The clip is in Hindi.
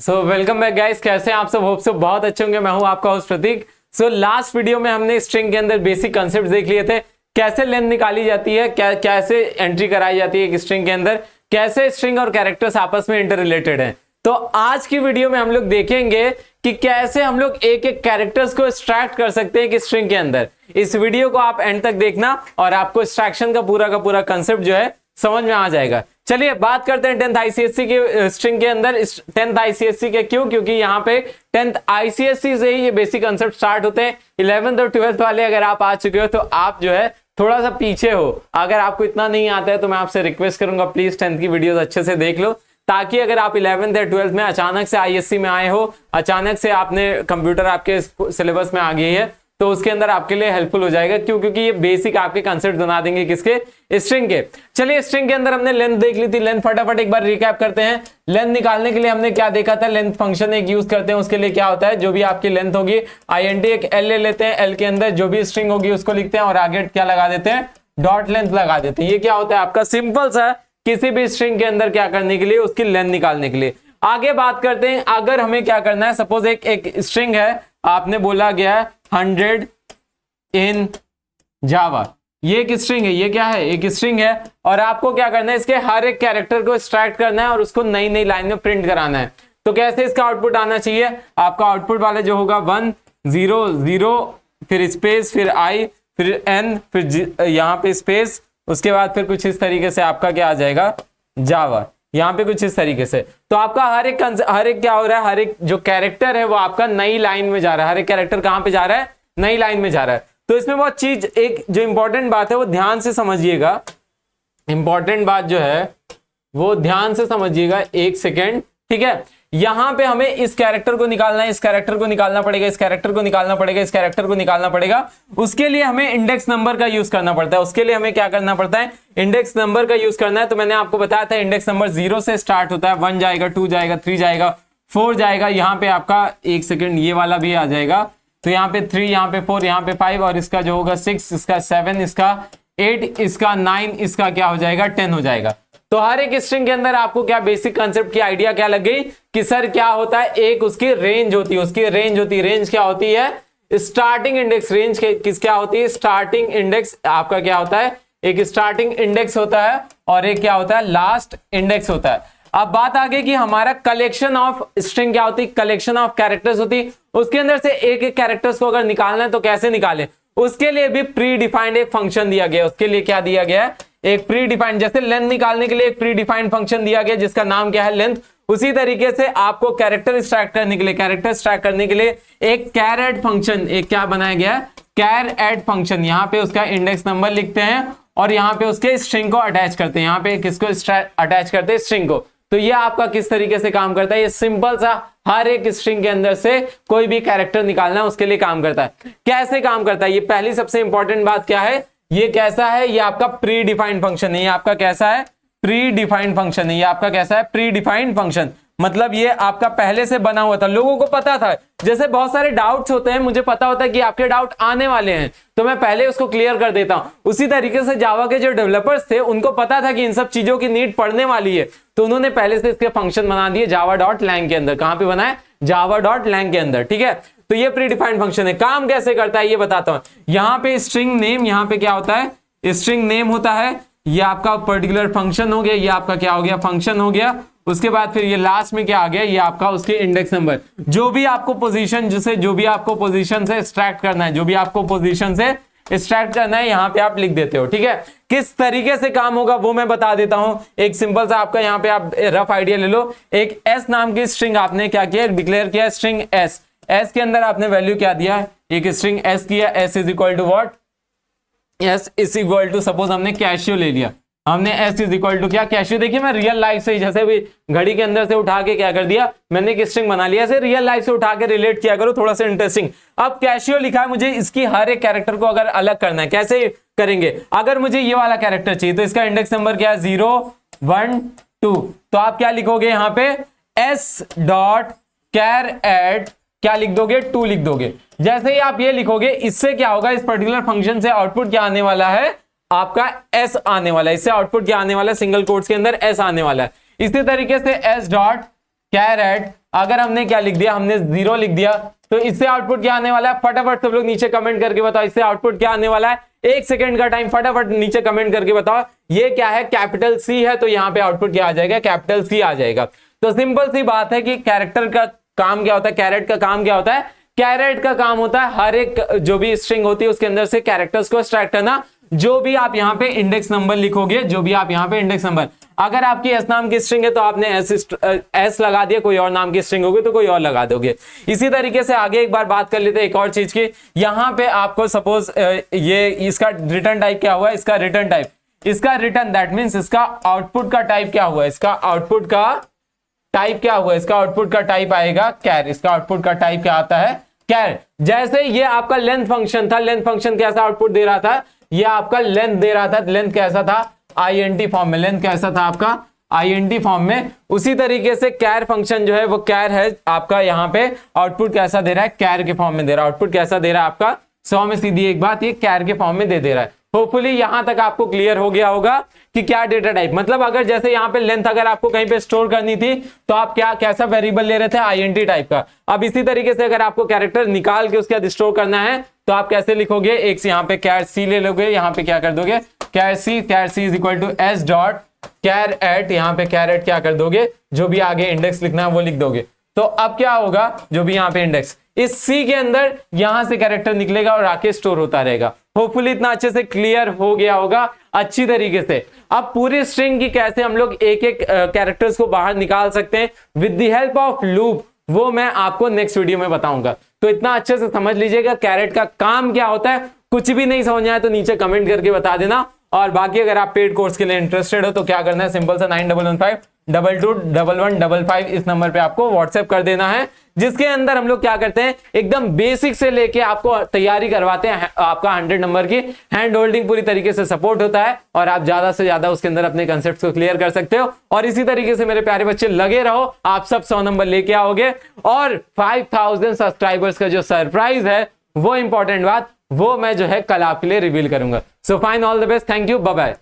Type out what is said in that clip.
वेलकम बैक गाइस, कैसे हैं आप सब? होप सो बहुत अच्छे होंगे। मैं हूं आपका होस्ट प्रतीक। लास्ट वीडियो में हमने स्ट्रिंग के अंदर बेसिक कॉन्सेप्ट देख लिए थे, कैसे लेंथ निकाली जाती है, कैसे एंट्री कराई जाती है एक स्ट्रिंग के अंदर, कैसे स्ट्रिंग और कैरेक्टर्स आपस में इंटर रिलेटेड हैं। तो आज की वीडियो में हम लोग देखेंगे कि कैसे हम लोग एक एक कैरेक्टर्स को एक्सट्रैक्ट कर सकते हैं एक स्ट्रिंग के अंदर। इस वीडियो को आप एंड तक देखना और आपको एक्सट्रैक्शन का पूरा कंसेप्ट जो है समझ में आ जाएगा। चलिए बात करते हैं 10th आईसीएससी के स्ट्रिंग के अंदर। 10th आईसीएससी के क्यों? क्योंकि यहाँ पे 10th आईसीएससी से ही ये बेसिक कंसेप्ट स्टार्ट होते हैं। 11th और 12th वाले अगर आप आ चुके हो तो आप जो है थोड़ा सा पीछे हो। अगर आपको इतना नहीं आता है तो मैं आपसे रिक्वेस्ट करूंगा प्लीज 10th की वीडियोस अच्छे से देख लो, ताकि अगर आप 11th या 12th में अचानक से आईएससी में आए हो, अचानक से आपने कंप्यूटर आपके सिलेबस में आ गई है, तो उसके अंदर आपके लिए हेल्पफुल हो जाएगा। क्यों? क्योंकि ये बेसिक आपके कंसेप्ट बना देंगे किसके? स्ट्रिंग के। चलिए स्ट्रिंग के अंदर हमने लेंथ देख ली थी। लेंथ फटाफट एक बार रिकैप करते हैं। लेंथ निकालने के लिए हमने क्या देखा था? लेंथ फंक्शन एक यूज करते हैं। उसके लिए क्या होता है, जो भी आपकी लेंथ होगी INT एक L ले लेते हैं, L के अंदर जो भी स्ट्रिंग होगी उसको लिखते हैं और आगे क्या लगा देते हैं? डॉट लेंथ लगा देते हैं। ये क्या होता है आपका? सिंपल सा किसी भी स्ट्रिंग के अंदर क्या करने के लिए? उसकी लेंथ निकालने के लिए। आगे बात करते हैं, अगर हमें क्या करना है, सपोज एक स्ट्रिंग है, आपने बोला गया है 100 इन जावा। ये एक स्ट्रिंग है, ये क्या है? एक स्ट्रिंग है और आपको क्या करना है? इसके हर एक कैरेक्टर को एक्सट्रैक्ट करना है और उसको नई नई लाइन में प्रिंट कराना है। तो कैसे इसका आउटपुट आना चाहिए? आपका आउटपुट वाला जो होगा 1 0 0 फिर स्पेस फिर I फिर N फिर यहाँ पे स्पेस, उसके बाद फिर कुछ इस तरीके से आपका क्या आ जाएगा? जावा। यहाँ पे कुछ इस तरीके से। तो आपका हर एक क्या हो रहा है? हर एक जो कैरेक्टर है वो आपका नई लाइन में जा रहा है। हर एक कैरेक्टर कहाँ पे जा रहा है? नई लाइन में जा रहा है। तो इसमें बहुत चीज, एक जो इंपॉर्टेंट बात है वो ध्यान से समझिएगा। इंपॉर्टेंट बात जो है वो ध्यान से समझिएगा, एक सेकेंड, ठीक है। यहां पे हमें इस कैरेक्टर को निकालना है, इस कैरेक्टर को निकालना पड़ेगा, इस कैरेक्टर को निकालना पड़ेगा, इस कैरेक्टर को निकालना पड़ेगा। उसके लिए हमें इंडेक्स नंबर का यूज करना पड़ता है। उसके लिए हमें क्या करना पड़ता है? इंडेक्स नंबर का यूज करना है। तो मैंने आपको बताया था इंडेक्स नंबर 0 से स्टार्ट होता है। 1 जाएगा, 2 जाएगा, 3 जाएगा, 4 जाएगा। यहाँ पे आपका एक सेकेंड ये वाला भी आ जाएगा। तो यहाँ पे 3, यहाँ पे 4, यहाँ पे 5 और इसका जो होगा 6, इसका 7, इसका 8, इसका 9, इसका क्या हो जाएगा? 10 हो जाएगा। तो हर एक स्ट्रिंग के अंदर आपको क्या बेसिक कंसेप्ट की आइडिया क्या लग गई कि सर क्या होता है? एक उसकी रेंज होती है, उसकी रेंज होती है। रेंज क्या होती है? Starting index. रेंज किस क्या होती है? स्टार्टिंग इंडेक्स आपका क्या होता है? एक स्टार्टिंग इंडेक्स होता है और एक क्या होता है? लास्ट इंडेक्स होता है। अब बात आ गई कि हमारा कलेक्शन ऑफ स्ट्रिंग क्या होती है? कलेक्शन ऑफ कैरेक्टर्स होती है। उसके अंदर से एक एक कैरेक्टर्स को अगर निकालना है तो कैसे निकालें? उसके लिए भी प्री डिफाइंड एक फंक्शन दिया गया है। उसके लिए क्या दिया गया है? एक प्री डिफाइंड, जैसे लेंथ निकालने के लिए एक प्री डिफाइंड फंक्शन दिया गया जिसका नाम क्या है? लेंथ। उसी तरीके से आपको कैरेक्टर एक्सट्रैक्ट करने के लिए, एक कैर ऐड फंक्शन, एक क्या बनाया गया है? कैर ऐड फंक्शन। यहाँ पे उसका इंडेक्स नंबर लिखते हैं और यहाँ पे उसके स्ट्रिंग को अटैच करते हैं। यहाँ पे किसको अटैच करते हैं? स्ट्रिंग को। तो ये आपका किस तरीके से काम करता है? ये सिंपल सा हर एक स्ट्रिंग के अंदर से कोई भी कैरेक्टर निकालना है उसके लिए काम करता है। कैसे काम करता है? ये पहली सबसे इंपॉर्टेंट बात क्या है? ये कैसा है? ये आपका प्री डिफाइंड फंक्शन है। ये आपका कैसा है? प्री डिफाइंड फंक्शन है। ये आपका कैसा है? Pre defined function. मतलब ये आपका पहले से बना हुआ था, लोगों को पता था। जैसे बहुत सारे डाउट्स होते हैं, मुझे पता होता है कि आपके डाउट आने वाले हैं तो मैं पहले उसको क्लियर कर देता हूं। उसी तरीके से जावा के जो डेवलपर्स थे उनको पता था कि इन सब चीजों की नीड पड़ने वाली है, तो उन्होंने पहले से इसके फंक्शन बना दिए java.lang के अंदर। कहां पे बनाए? java.lang के अंदर, ठीक है। तो ये प्री डिफाइंड फंक्शन है। काम कैसे करता है ये बताता हूं। यहां पे स्ट्रिंग नेम, यहां पे क्या होता है? स्ट्रिंग नेम होता है। ये आपका पर्टिकुलर फंक्शन हो गया, ये आपका क्या हो गया? फंक्शन हो गया। उसके बाद फिर ये लास्ट में क्या आ गया? ये आपका उसके इंडेक्स नंबर। जो भी आपको पोजीशन से एक्सट्रैक्ट करना है, जो भी आपको पोजीशन से एक्सट्रैक्ट करना है, यहां पे आप लिख देते हो, ठीक है। किस तरीके से काम होगा वो मैं बता देता हूं। एक सिंपल सा आपका यहाँ पे आप रफ आइडिया ले लो। एक S नाम की स्ट्रिंग आपने क्या किया? डिक्लेयर किया स्ट्रिंग S। S के अंदर आपने वैल्यू क्या दिया? एक स्ट्रिंग S किया। S is equal to what? S is equal to, suppose हमने कैशियो ले लिया। हमने S इज इक्वल टू क्या? कैशियो। देखिए मैं रियल लाइफ से, जैसे भी घड़ी के अंदर से उठा के क्या कर दिया, मैंने एक स्ट्रिंग बना लिया। ऐसे रियल लाइफ से उठा के रिलेट किया करो, थोड़ा सा इंटरेस्टिंग। अब कैशियो लिखा है, मुझे इसकी हर एक कैरेक्टर को अगर अलग करना है, कैसे करेंगे? अगर मुझे ये वाला कैरेक्टर चाहिए तो इसका इंडेक्स नंबर क्या है? 0 1 2। तो आप क्या लिखोगे यहाँ पे? S डॉट कैर ऐड क्या लिख दोगे? 2 लिख दोगे। जैसे ही आप ये लिखोगे, इससे क्या होगा? इस पर्टिकुलर फंक्शन से आउटपुट क्या आने वाला है? आपका S आने वाला है। इससे आउटपुट क्या आने वाला है? सिंगल कोट्स के अंदर S आने वाला है। इसी तरीके से S डॉट कैर ऐड अगर हमने क्या लिख दिया, हमने 0 लिख दिया, तो इससे आउटपुट क्या आने वाला है? फटाफट सब लोग नीचे कमेंट करके बताओ, इससे आउटपुट क्या आने वाला है? 1 सेकंड का टाइम, फटाफट नीचे कमेंट करके बताओ। ये क्या है? कैपिटल सी है, तो यहाँ पे आउटपुट क्या आ जाएगा? कैपिटल सी आ जाएगा। तो सिंपल सी बात है कि कैरेक्टर का काम क्या होता है, कैरेट का काम क्या होता है? कैरेट का काम होता है हर एक जो भी स्ट्रिंग होती है उसके अंदर से कैरेक्टर्स को एक्सट्रैक्ट करना। जो भी आप यहाँ पे इंडेक्स नंबर लिखोगे, जो भी आप यहाँ पे इंडेक्स नंबर, अगर आपकी एस नाम की स्ट्रिंग है तो आपने एस लगा दिया, कोई और नाम की स्ट्रिंग होगी तो कोई और लगा दोगे। इसी तरीके से आगे एक बार बात कर लेते हैं एक और चीज की। यहाँ पे आपको सपोज ये इसका रिटर्न टाइप क्या हुआ? इसका रिटर्न टाइप, इसका रिटर्न दैट मीन्स इसका आउटपुट का टाइप क्या हुआ? इसका आउटपुट का टाइप क्या हुआ? इसका आउटपुट का टाइप आएगा कैर। इसका आउटपुट का टाइप क्या आता है? कैर। जैसे ये आपका लेंथ फंक्शन था, लेंथ फंक्शन कैसा आउटपुट दे रहा था? ये आपका लेंथ दे रहा था, लेंथ कैसा था? INT फॉर्म में। लेंथ कैसा था आपका? INT फॉर्म में। उसी तरीके से कैर फंक्शन जो है वो कैर है आपका, यहाँ पे आउटपुट कैसा दे रहा है? कैर के फॉर्म में दे रहा है। आउटपुट कैसा दे रहा है आपका? 100 में सीधी एक बात, ये कैर के फॉर्म में दे रहा है। होपफुली यहां तक आपको क्लियर हो गया होगा कि क्या डेटा टाइप, मतलब अगर जैसे यहाँ पे लेंथ अगर आपको कहीं पे स्टोर करनी थी तो आप क्या कैसा वेरिएबल ले रहे थे? INT टाइप का। अब इसी तरीके से अगर आपको कैरेक्टर निकाल के उसके बाद स्टोर करना है तो आप कैसे लिखोगे? एक यहाँ पे कैर सी ले लोगे, यहाँ पे क्या कर दोगे? Care C is equal to S dot care at, यहाँ पे कैर एट क्या कर दोगे? जो भी आगे इंडेक्स लिखना है वो लिख दोगे। तो अब क्या होगा? जो भी यहाँ पे इंडेक्स, इस सी के अंदर यहां से कैरेक्टर निकलेगा और आके स्टोर होता रहेगा। होपफुली इतना अच्छे से क्लियर हो गया होगा अच्छी तरीके से। अब पूरी स्ट्रिंग की कैसे हम लोग एक एक कैरेक्टर्स को बाहर निकाल सकते हैं with the help of loop, वो मैं आपको नेक्स्ट वीडियो में बताऊंगा। तो इतना अच्छे से समझ लीजिएगा कैरेट का काम क्या होता है। कुछ भी नहीं समझ आए तो नीचे कमेंट करके बता देना। और बाकी अगर आप पेड कोर्स के लिए इंटरेस्टेड हो तो क्या करना है? सिंपल सा 9115221155 इस नंबर पे आपको व्हाट्सएप कर देना है, जिसके अंदर हम लोग क्या करते हैं एकदम बेसिक से लेके आपको तैयारी करवाते हैं। आपका 100 नंबर की हैंड होल्डिंग पूरी तरीके से सपोर्ट होता है और आप ज्यादा से ज्यादा उसके अंदर अपने कंसेप्ट को क्लियर कर सकते हो। और इसी तरीके से मेरे प्यारे बच्चे लगे रहो, आप सब 100 नंबर लेके आओगे। और 5000 सब्सक्राइबर्स का जो सरप्राइज है वो इंपॉर्टेंट बात, वो मैं जो है कल आपके लिए रिवील करूंगा। So fine, all the best, thank you, bye bye.